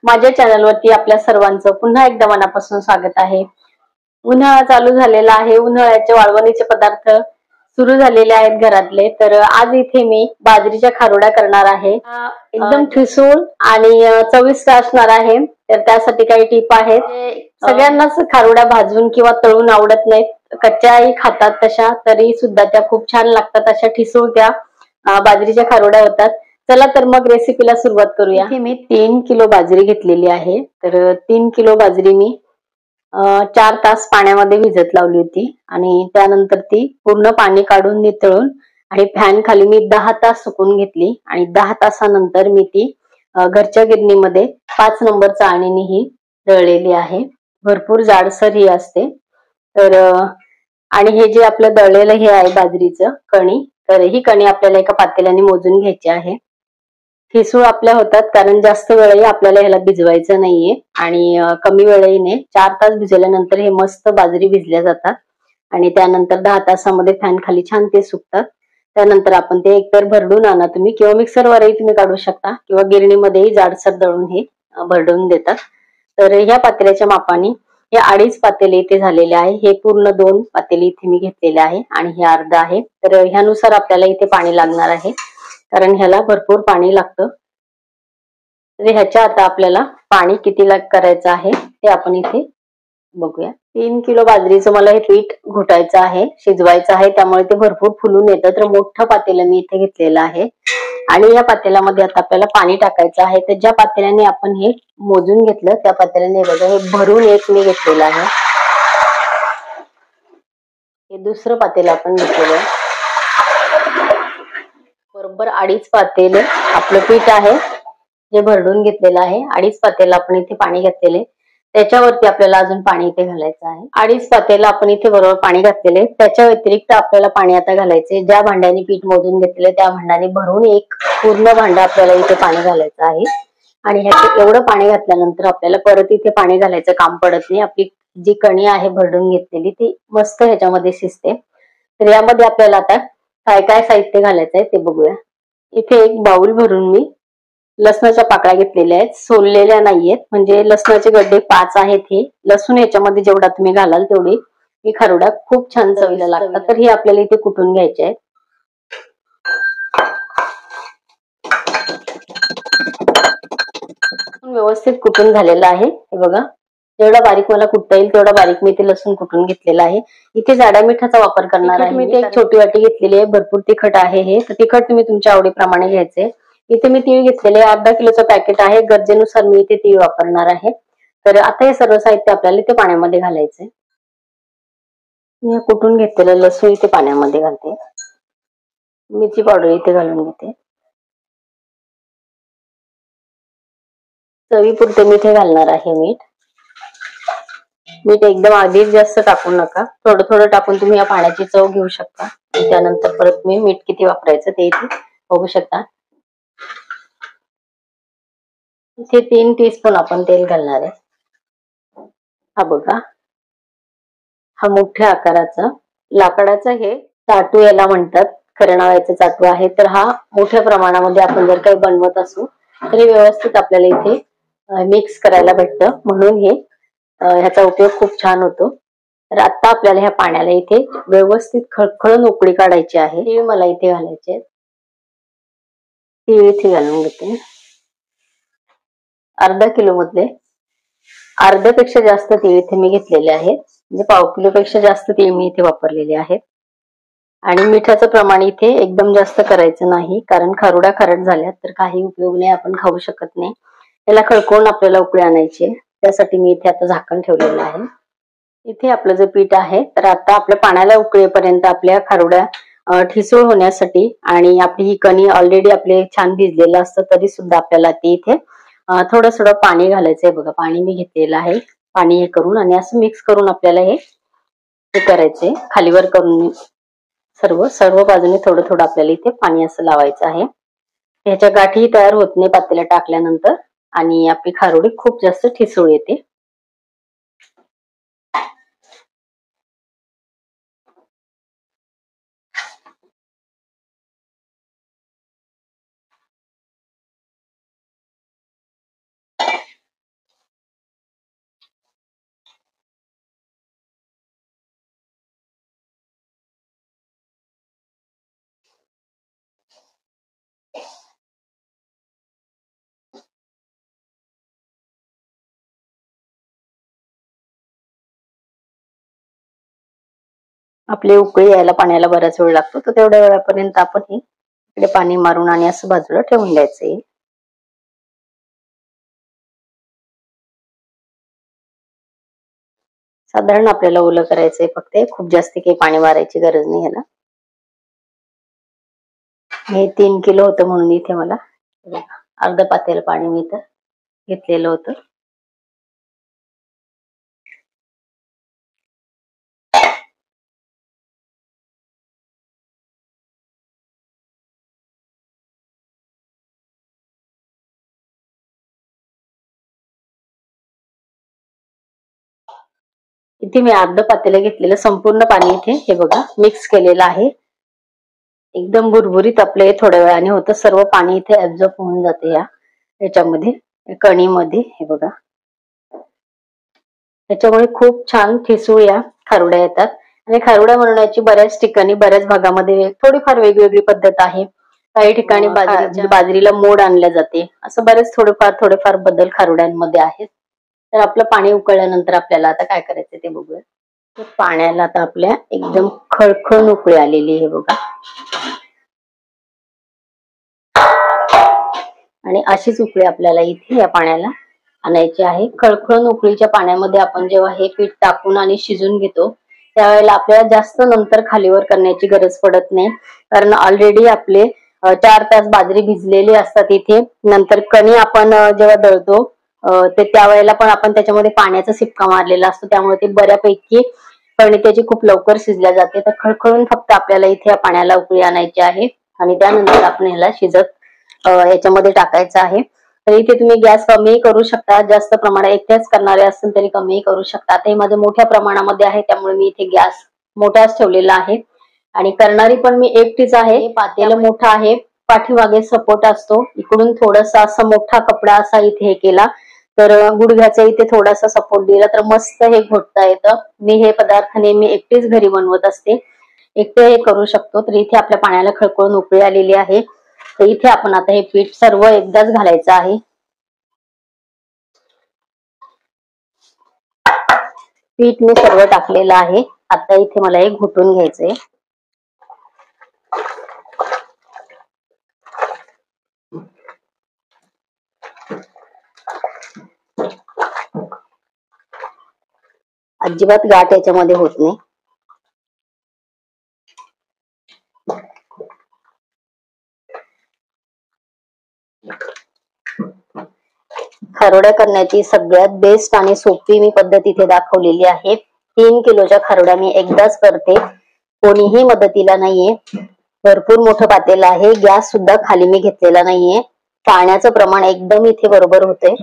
माझ्या चॅनलवरती आपल्या सर्वांचं पुन्हा एकदा मनापासून स्वागत आहे। उन्हाळा चालू झालेला आहे। उन्हाळ्याचे वाळवणीचे पदार्थ सुरू झालेले आहेत घरातले। तर आज इथे मी बाजरीच्या खारोड्या करणार आहे। एकदम ठिसूळ आणि चविष्ट असणार आहे। तर त्यासाठी काही टिप आहेत। सगळ्यांनाच खारोड्या भाजून किंवा तळून आवडत नाहीत, कच्च्याही खातात तशा, तरी सुद्धा त्या खूप छान लागतात। अशा ठिसूळ त्या बाजरीच्या खारोड्या होतात। चला तर मग रेसिपीला सुरुवात करूया। इथे मी 3 किलो बाजरी घेतलेली आहे। तर 3 किलो बाजरी मी 4 तास पाण्यामध्ये भिजत लावली होती आणि त्यानंतर ती पूर्ण पाणी काढून नितळून आणि फॅन खाली मी 10 तास सुकून घेतली आणि 10 तासानंतर मी ती घरच्या गिरणीमध्ये 5 नंबर चाळणीने ही दळलेली आहे। भरपूर जाडसर ही असते। तर आणि हे जे आपलं दळलेलं हे आहे बाजरीचं कणी, तर ही कणी आपल्याला एका पातेल्याने मोजून घ्यायची आहे। ठिसूळ आपल्या होतात कारण जास्त वेळही आपल्याला ह्याला भिजवायचं नाहीये आणि कमी वेळेने 4 तास भिजवल्यानंतर हे मस्त बाजरी भिजल्या जातात आणि त्यानंतर 10 तासामध्ये फॅन खाली छान ते सुकतात। त्यानंतर आपण ते एकतर भरडून आणा तुम्ही किंवा मिक्सरवरही तुम्ही काढू शकता किंवा गिरणीमध्येही जाडसर दळून हे भरडून देतात। तर ह्या पातेल्याच्या मापाने हे 2.5 पातेले इथे झालेले आहे। हे पूर्ण 2 पातेले इथे मी घेतलेले आहे आणि हे अर्ध आहे। तर ह्यानुसार आपल्याला इथे पाणी लागणार आहे कारण ह्याला भरपूर पाणी लागतं। तर ह्याच्या आता आपल्याला पाणी किती करायचं आहे ते आपण इथे बघूया। 3 किलो बाजरीचं मला हे पीठ घोटायचं आहे, शिजवायचं आहे, त्यामुळे ते भरपूर फुलून येतं। तर मोठं पातेलं मी इथे घेतलेलं आहे आणि या पातेल्यामध्ये आता आपल्याला पाणी टाकायचं आहे। तर ज्या पातेल्याने आपण हे मोजून घेतलं त्या पातेल्याने बघा हे भरून एक मी घेतलेलं आहे। हे दुसरं पातेलं आपण घेतलेलं आहे। बरोबर 2.5 पातेले आपलं पीठ आहे जे भरडून घेतलेलं आहे। 2.5 पातेला आपण इथे पाणी घातलेले, त्याच्यावरती आपल्याला अजून पाणी इथे घालायचं आहे। 2.5 पातेला आपण इथे बरोबर पाणी घातलेले, त्याच्या व्यतिरिक्त आपल्याला पाणी आता घालायचे। ज्या भांड्याने पीठ मोजून घेतलेले त्या भांड्याने भरून एक पूर्ण भांड आपल्याला इथे पाणी घालायचं आहे आणि ह्याचे एवढं पाणी घातल्यानंतर आपल्याला परत इथे पाणी घालायचं काम पडत नाही। आपली जी कणी आहे भरडून घेतलेली ती मस्त ह्याच्यामध्ये शिजते। तर यामध्ये आपल्याला आता काय काय साहित्य घालायचं आहे ते बघूया। इथे एक बाउल भरून मी लसणाच्या पाकळ्या घेतलेल्या आहेत, सोललेल्या नाहीयेत, म्हणजे लसणाचे गड्डे 5 आहेत। हे लसूण याच्यामध्ये जेवढा तुम्ही घालाल तेवढी ही खारोड्या खूप छान चवीला लागतात। तर ही आपल्याला इथे कुटून घ्यायचे आहेत। व्यवस्थित कुटून झालेलं आहे हे बघा। जेवढा बारीक मला कुटता येईल तेवढा बारीक मी इथे लसूण कुटून घेतलेला आहे। इथे जाड्या मिठाचा वापर करणार आहे मी। एक छोटी वाटी घेतलेली आहे, भरपूर तिखट आहे हे। तर तिखट तुम्ही तुमच्या आवडीप्रमाणे घ्यायचे। इथे मी तीळ घेतलेले, अर्धा किलोचं पॅकेट आहे, गरजेनुसार मी इथे तीळ वापरणार आहे। तर आता हे सर्व साहित्य आपल्याला इथे पाण्यामध्ये घालायचंय। मी कुटून घेतलेलं लसूण इथे पाण्यामध्ये घालते, मिरची पावडर इथे घालून घेते, चवीपुरते मीठ घालणार आहे। मीठ एकदम आधीच जास्त टाकू नका, थोडं थोडं टाकून तुम्ही या पाण्याची चव घेऊ शकता। त्यानंतर परत मी मीठ किती वापरायचं ते इथे बघू शकता। इथे 3 टीस्पून आपण तेल घालणार आहे। हा बघा, हा मोठ्या आकाराचा लाकडाचा हे चाटू याला म्हणतात, करणाळ्याचं चाटू आहे। तर हा मोठ्या प्रमाणामध्ये आपण जर काही बनवत असू तरी व्यवस्थित आपल्याला इथे मिक्स करायला भेटतं, म्हणून हे ह्याचा उपयोग खूप छान होतो। तर आता आपल्याला ह्या पाण्याला इथे व्यवस्थित खळखळून उकळी काढायची आहे। तीळ मला इथे घालायचे, तीळ इथे घालून घेते। अर्धा किलो मधले अर्ध्यापेक्षा जास्त तीळ इथे मी घेतलेले आहेत, म्हणजे पाव किलो पेक्षा जास्त तीळ मी इथे वापरलेले आहेत। आणि मिठाचं प्रमाण इथे एकदम जास्त करायचं नाही, कारण खारोड्या खारट झाल्या तर काही उपयोग नाही, आपण खाऊ शकत नाही। याला खळखळून आपल्याला उकळी आणायची, त्यासाठी मी इथे आता झाकण ठेवलेलं आहे। इथे आपलं जे पीठ आहे, तर आता आपल्या पाण्याला उकळेपर्यंत आपल्या खारोड्या ठिसूळ होण्यासाठी आणि आपली ही कणी ऑलरेडी आपले छान भिजलेलं असतं तरी सुद्धा आपल्याला ते इथे थोडं थोडं पाणी घालायचंय। बघा, पाणी मी घेतलेलं आहे, पाणी हे करून आणि असं मिक्स करून आपल्याला हे करायचंय, खालीवर करून सर्व सर्व बाजूने थोडं थोडं आपल्याला इथे पाणी असं लावायचं आहे। ह्याच्या गाठी तयार होत नाही पातेल्या टाकल्यानंतर आणि आपली खारोडी खूप जास्त ठिसूळ येते। आपली उकळी यायला पाण्याला बराच वेळ लागतो, तर तेवढ्या वेळापर्यंत आपण हे इकडे पाणी मारून आणि असं बाजूला ठेवून द्यायचंय. साधारण आपल्याला ओलं करायचंय, फक्त खूप जास्त काही पाणी मारायची गरज नाही ह्याला. हे 3 किलो होतं म्हणून इथे मला अर्ध पातेल पाणी मी इथं घेतलेलं होतं. इथे मी अर्ध पातेलं घेतलेलं संपूर्ण पाणी इथे हे बघा मिक्स केलेलं आहे. एकदम भुरभुरीत आपलं थोड्या वेळाने होतं, सर्व पाणी इथे ऍब्झॉर्ब होऊन जाते याच्यामध्ये कणीमध्ये. हे बघा, त्याच्यामुळे खूप छान ठिसूळ्या खारुड्या येतात. आणि खारुड्या बनवण्याची बऱ्याच ठिकाणी बऱ्याच भागामध्ये थोडीफार वेगवेगळी पद्धत आहे. काही ठिकाणी बाजरीला मोड आणल्या जाते, असं बरेच थोडेफार बदल खारुड्यांमध्ये आहेत. तर आपलं पाणी उकळल्यानंतर आपल्याला आता काय करायचं ते बघूया. तर पाण्याला आता आपल्या एकदम खळखळ उकळी आलेली आहे बघा, आणि अशीच उकळी आपल्याला इथे या पाण्याला आणायची आहे. खळखळ उकळीच्या पाण्यामध्ये आपण जेव्हा हे पीठ टाकून आणि शिजून घेतो, त्यावेळेला आपल्याला जास्त नंतर खालीवर करण्याची गरज पडत नाही, कारण ऑलरेडी आपले 4 तास बाजरी भिजलेली असतात इथे. नंतर कणी आपण जेव्हा दळतो ते त्यावेळेला पण आपण त्याच्यामध्ये पाण्याचा शिपका मारलेला असतो, त्यामुळे ते बऱ्यापैकी कणी त्याची खूप लवकर शिजल्या जाते. तर खळखळून फक्त आपल्याला इथे या पाण्याला उकळी आणायची आहे आणि त्यानंतर आपण ह्याला शिजत याच्यामध्ये टाकायचं आहे. तर इथे तुम्ही गॅस कमी करू शकता, जास्त प्रमाणात एकट्याच करणारे असतील तरी कमी करू शकता. ते माझं मोठ्या प्रमाणामध्ये आहे, त्यामुळे मी इथे गॅस मोठाच ठेवलेला आहे आणि करणारी पण मी एकटीच आहे. पातेलं मोठं आहे, पाठीमागे सपोर्ट असतो, इकडून थोडासा असा मोठा कपडा असा इथे हे केला तर गुडघ्याचा इथे थोडासा सपोर्ट दिला तर मस्त हे घोटता येतं. मी हे पदार्थ नेहमी एकटीच घरी बनवत असते, एकटे हे करू शकतो. तर इथे आपल्या पाण्याला खळखळून उकळी आलेली आहे. तर इथे आपण आता हे पीठ सर्व एकदाच घालायचं आहे. पीठ मी सर्व टाकलेलं आहे. आता इथे मला हे घोटून घ्यायचंय. अजिबात गाठ याच्यामध्ये होत नाही. खारोड्या करण्याची सगळ्यात बेस्ट आणि सोपी मी पद्धत इथे दाखवलेली आहे. 3 किलोच्या खारोड्या मी एकदाच करते, कोणीही मदतीला नाहीये. भरपूर मोठं पातेलं आहे, गॅस सुद्धा खाली मी घेतलेला नाहीये. पाण्याचं प्रमाण एकदम इथे बरोबर होते.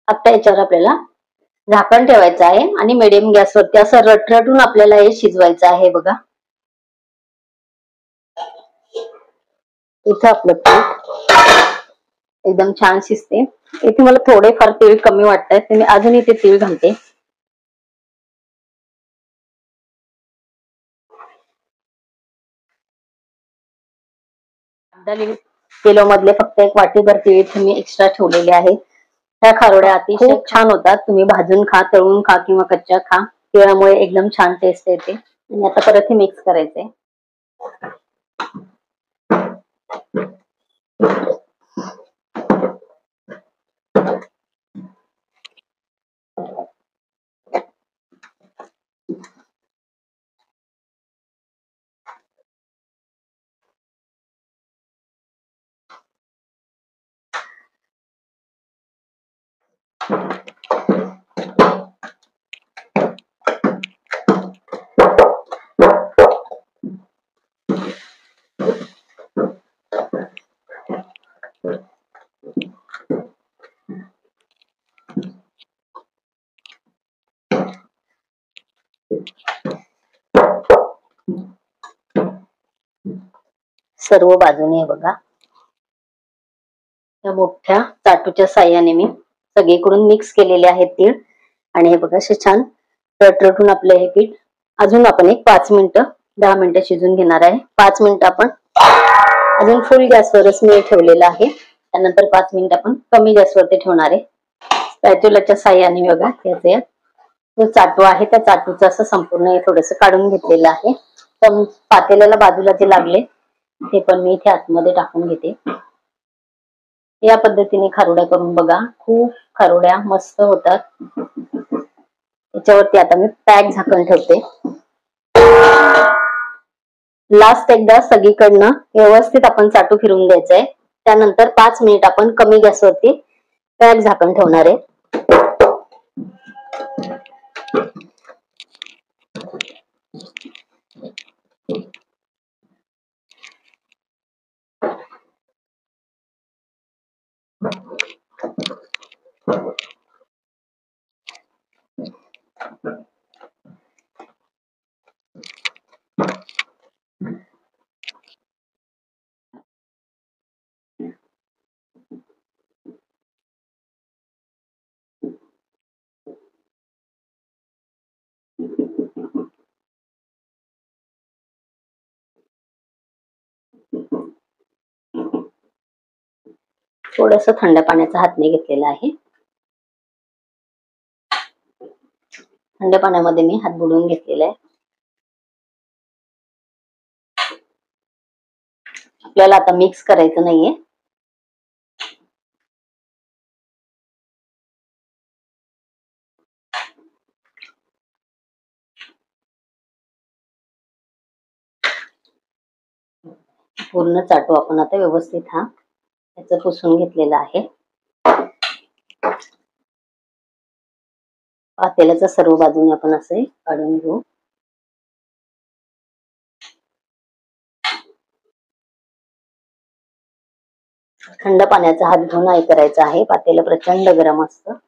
आता याच्यावर आपल्याला झाकण ठेवायचं आहे आणि मिडियम गॅसवरती असं रटरटून आपल्याला हे शिजवायचं आहे बघा. इथं आपलं पीठ एकदम छान शिजते. इथे मला थोडेफार तीळ कमी वाटतात, तर मी अजून इथे तीळ घालते. अर्धा किलो मधले फक्त एक वाटीभर तीळ इथे मी एक्स्ट्रा ठेवलेले आहे. ह्या खारोड्या अतिशय छान होतात. तुम्ही भाजून खा, तळून खा किंवा कच्च्या खा, तिळामुळे एकदम छान टेस्ट येते. आणि आता परत हे मिक्स करायचंय. सर्व बाजूने बघा या मोठ्या चाटूच्या साह्याने मी सगळीकडून मिक्स केलेले आहेत तीळ. आणि हे बघा असे छान रटरटून आपलं हे पीठ अजून आपण एक 5 मिनिटं 10 मिनिटं शिजून घेणार आहे. 5 मिनिटं आपण अजून फुल गॅसवरच मी ठेवलेलं आहे. त्यानंतर 5 मिनिटं आपण कमी गॅसवरती ठेवणार आहे. स्पॅच्युलाच्या साह्याने बघा याचे जो चाटू आहे त्या चाटूचं असं संपूर्ण थोडस काढून घेतलेलं आहे. तर पातेल्याला बाजूला जे लागले ते पण मी इथे आतमध्ये टाकून घेते. या पद्धतीने खारोड्या करून बघा, खूप खारोड्या मस्त होतात. याच्यावरती आता मी पॅक झाकण ठेवते. लास्ट एकदा सगळीकडनं व्यवस्थित आपण चाटू फिरवून द्यायचंय. त्यानंतर 5 मिनिट आपण कमी गॅसवरती पॅक झाकण ठेवणार आहे. थोडस थंड पाण्याचा हातने घेतलेला आहे. थंड पाण्यामध्ये मी हात बुडवून घेतलेला आहे. आपल्याला आता मिक्स करायचं नाहीये. पूर्ण चाटू आपण आता व्यवस्थित याचं पुसून घेतलेला आहे. पातेल्याचा सर्व बाजूने आपण असे काढून घेऊ. थंड पाण्याचा हात घेऊन हे करायचं आहे. पातेलं प्रचंड गरम असतं.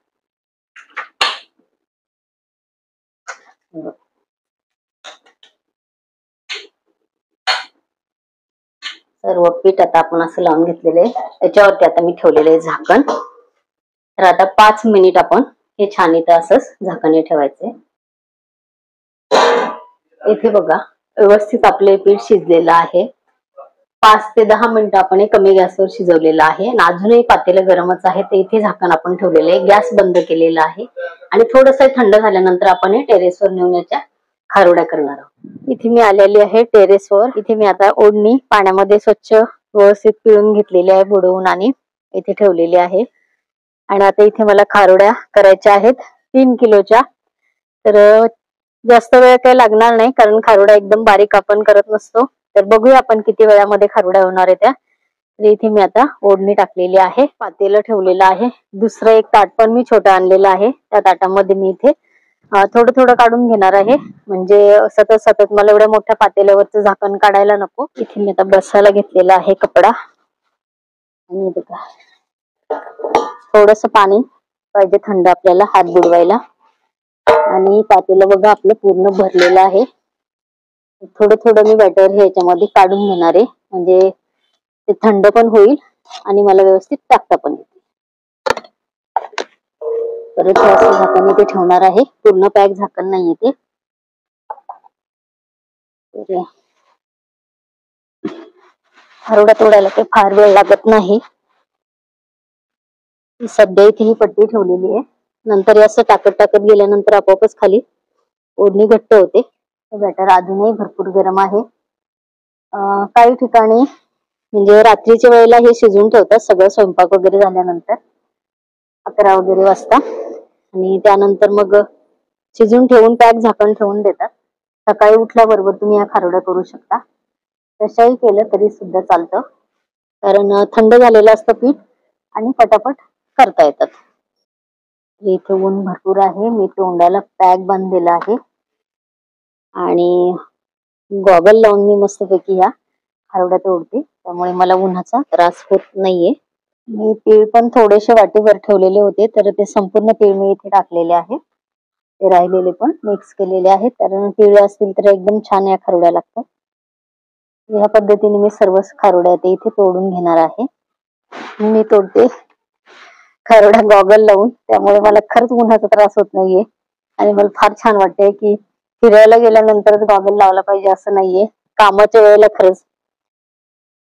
सर्व पीठ आता आपण असं लावून घेतलेलं आहे. त्याच्यावरती आता मी ठेवलेलं आहे झाकण. तर आता 5 मिनिट आपण हे छान इथं असंच झाकण ठेवायचंय. इथे बघा व्यवस्थित आपले पीठ शिजलेलं आहे. 5 ते 10 मिनिटं आपण कमी गॅसवर शिजवलेलं आहे. आणि अजूनही पातेलं गरमच आहे. तर इथे झाकण आपण ठेवलेलं आहे. गॅस बंद केलेला आहे. आणि थोडस थंड झाल्यानंतर आपण हे टेरेसवर नेऊन याच्या खारोड्या करणार आहोत. इथे मी आलेली आहे टेरेसवर. इथे मी आता ओढणी पाण्यामध्ये स्वच्छ व्यवस्थित पिळून घेतलेली आहे बुडवून आणि इथे ठेवलेली आहे. आणि आता इथे मला खारोड्या करायच्या आहेत 3 किलोच्या. तर जास्त वेळ काही लागणार नाही, कारण खारोड्या एकदम बारीक आपण करत नसतो. तर बघूया आपण किती वेळामध्ये खारोड्या होणार आहे त्या. तर इथे मी आता ओढणी टाकलेली आहे. पातेलं ठेवलेलं आहे. दुसरं एक ताट पण मी छोटं आणलेलं आहे. त्या ताटामध्ये मी इथे थोडं थोडं काढून घेणार आहे. म्हणजे सतत सतत मला एवढ्या मोठ्या पातेल्यावरचं झाकण काढायला नको. इथे मी आता बसायला घेतलेला आहे कपडा. आणि बघा थोडस पाणी पाहिजे थंड आपल्याला हात बुडवायला. आणि पातेलं बघा आपलं पूर्ण भरलेलं आहे. थोडं थोडं मी बॅटर हे याच्यामध्ये काढून घेणार आहे, म्हणजे ते थंड पण होईल आणि मला व्यवस्थित टाकता पण येईल. परत असं झाकण इथे ठेवणार आहे, पूर्ण पॅक झाकण नाहीये ते. खारुडा तोडायला काही फार वेळ लागत नाही. सध्या इथे ही पट्टी ठेवलेली आहे, नंतर असं टाकत टाकत गेल्यानंतर आपोआपच खाली ओढणी घट्ट होते. बॅटर अजूनही भरपूर गरम आहे. काही ठिकाणी म्हणजे रात्रीच्या वेळेला हे शिजवून ठेवतात सगळं स्वयंपाक वगैरे झाल्यानंतर 11 वगैरे वाजता, आणि त्यानंतर मग शिजून ठेवून पॅक झाकण ठेवून देतात. सकाळी उठल्याबरोबर तुम्ही हा खारुडा करू शकता. तशाही केलं तरी सुद्धा चालतं, कारण थंड झालेलं असतं पीठ आणि पटापट करता येतात. इथे ऊन भरपूर आहे, मी तोंडाला पॅक बांधलेला आहे आणि गॉगल लावून मी मस्तपैकी ह्या खारुडा तोडते, त्यामुळे मला उन्हाचा त्रास होत नाहीये. मी तीळ पण थोडेसे वाटीवर ठेवलेले होते, तर ते संपूर्ण तीळ मी इथे टाकलेले आहे. ते राहिलेले पण मिक्स केलेले आहेत, कारण तीळ असतील तर एकदम छान या खारुड्या लागतात. ह्या पद्धतीने मी सर्व खारुड्या इथे तोडून घेणार आहे. मी तोडते खारुडा गॉगल लावून, त्यामुळे मला खरंच उन्हाचा त्रास होत नाहीये आणि मला फार छान वाटतंय की फिरायला गेल्यानंतरच गॉगल लावला पाहिजे असं नाहीये. कामाच्या वेळेला खरंच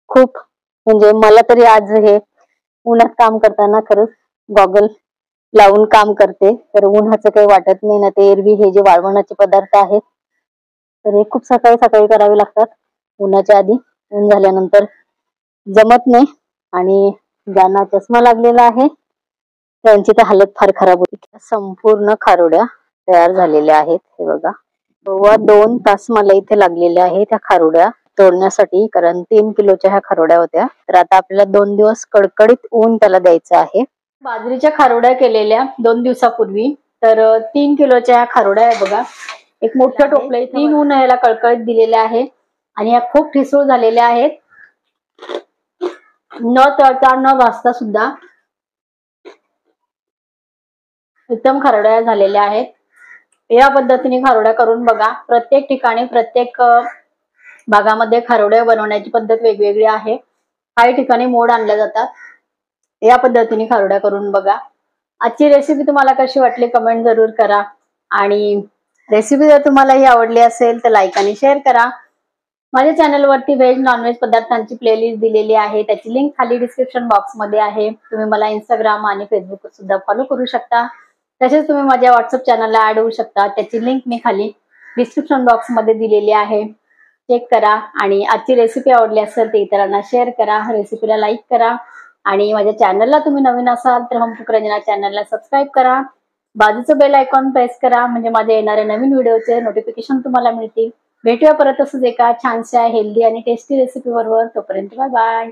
खूप, म्हणजे मला तरी आज हे उन्हात काम करताना खरंच गॉगल लावून काम करते, तर उन्हाचं काही वाटत नाही ना. ते एरवी हे जे वाळवणाचे पदार्थ आहेत तर हे खूप सकाळी सकाळी करावे लागतात, उन्हाच्या आधी. ऊन झाल्यानंतर जमत नाही, आणि ज्यांना चष्मा लागलेला आहे त्यांची तर हालत फार खराब होती. संपूर्ण खारुड्या तयार झालेल्या आहेत. हे बघा, 2 तास मला इथे लागलेले आहेत त्या खारुड्या तोडण्यासाठी, कारण 3 किलोच्या ह्या खारुड्या होत्या. तर आता आपल्याला 2 दिवस कडकडीत ऊन त्याला द्यायचं आहे. बाजरीच्या खारुड्या केलेल्या 2 दिवसापूर्वी, तर 3 किलोच्या ह्या खारुड्या आहे बघा. एक मोठं टोपलं इथे ऊन याला कळकळीत दिलेले आहे, आणि ह्या खूप ठिसूळ झालेल्या आहेत. न तळता न भाजता सुद्धा उत्तम खारुड्या झालेल्या आहेत. या पद्धतीने खारुड्या करून बघा. प्रत्येक ठिकाणी प्रत्येक भागामध्ये खारुड्या बनवण्याची पद्धत वेगवेगळी आहे. काही ठिकाणी मोड आणल्या जातात. या पद्धतीने खारुड्या करून बघा. आजची रेसिपी तुम्हाला कशी वाटली कमेंट जरूर करा, आणि रेसिपी जर तुम्हाला ही आवडली असेल तर लाईक आणि शेअर करा. माझ्या चॅनलवरती व्हेज नॉनव्हेज पदार्थांची प्लेलिस्ट दिलेली आहे, त्याची लिंक खाली डिस्क्रिप्शन बॉक्स मध्ये आहे. तुम्ही मला इंस्टाग्राम आणि फेसबुक सुद्धा फॉलो करू शकता. तसेच तुम्ही माझ्या व्हॉट्सअप चॅनलला ऍड होऊ शकता, त्याची लिंक मी खाली डिस्क्रिप्शन बॉक्स मध्ये दिलेली आहे. चेक करा, आणि आजची रेसिपी आवडली असेल तर इतरांना शेअर करा, रेसिपीला लाईक करा, आणि माझ्या चॅनलला तुम्ही नवीन असाल तर होम कुक रंजना चॅनलला सबस्क्राईब करा. बाजूचं बेल आयकॉन प्रेस करा, म्हणजे माझ्या येणाऱ्या नवीन व्हिडिओचे नोटिफिकेशन तुम्हाला मिळतील. भेटूया परत असंच एका छानशा हेल्दी आणि टेस्टी रेसिपी बरोबर. तोपर्यंत बाय बाय.